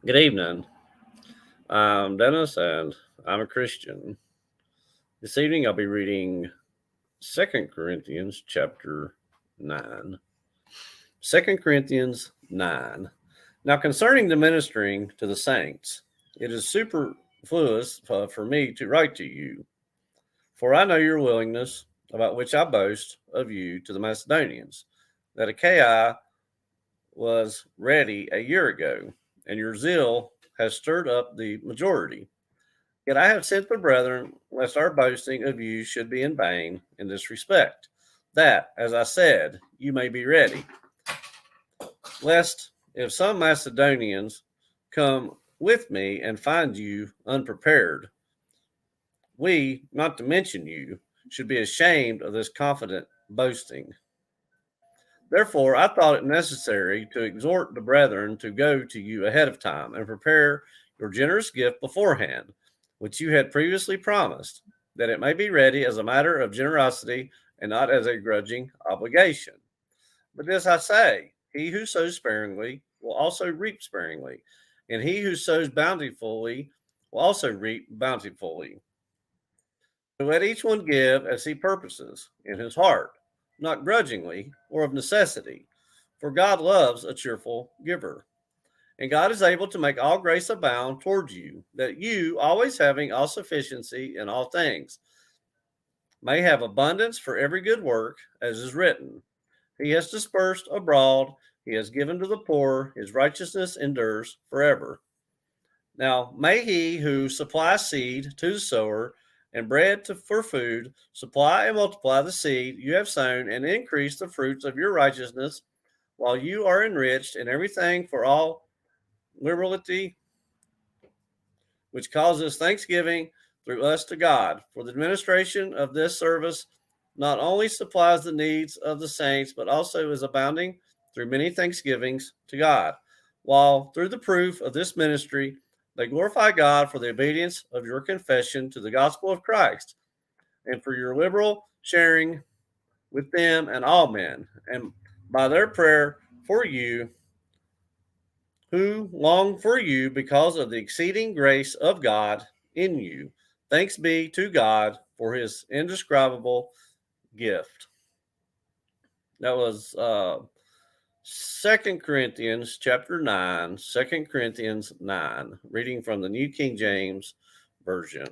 Good evening. I'm Dennis and I'm a Christian. This evening I'll be reading 2 Corinthians chapter 9. 2 Corinthians 9. Now concerning the ministering to the saints, it is superfluous for me to write to you, for I know your willingness, about which I boast of you to the Macedonians, that Achaia was ready a year ago, and your zeal has stirred up the majority. Yet I have sent the brethren, lest our boasting of you should be in vain in this respect, that, as I said, you may be ready, lest if some Macedonians come with me and find you unprepared, we, not to mention you, should be ashamed of this confident boasting. Therefore, I thought it necessary to exhort the brethren to go to you ahead of time and prepare your generous gift beforehand, which you had previously promised, that it may be ready as a matter of generosity and not as a grudging obligation. But this I say, he who sows sparingly will also reap sparingly, and he who sows bountifully will also reap bountifully. So let each one give as he purposes in his heart, not grudgingly or of necessity, for God loves a cheerful giver. And God is able to make all grace abound towards you, that you, always having all sufficiency in all things, may have abundance for every good work, as is written. He has dispersed abroad, he has given to the poor, his righteousness endures forever. Now, may he who supplies seed to the sower and bread for food supply and multiply the seed you have sown and increase the fruits of your righteousness, while you are enriched in everything for all liberality, which causes thanksgiving through us to God. For the administration of this service not only supplies the needs of the saints, but also is abounding through many thanksgivings to God, while through the proof of this ministry they glorify God for the obedience of your confession to the gospel of Christ, and for your liberal sharing with them and all men, and by their prayer for you, who long for you because of the exceeding grace of God in you. Thanks be to God for his indescribable gift. That was 2 Corinthians chapter 9, 2 Corinthians 9, reading from the New King James Version.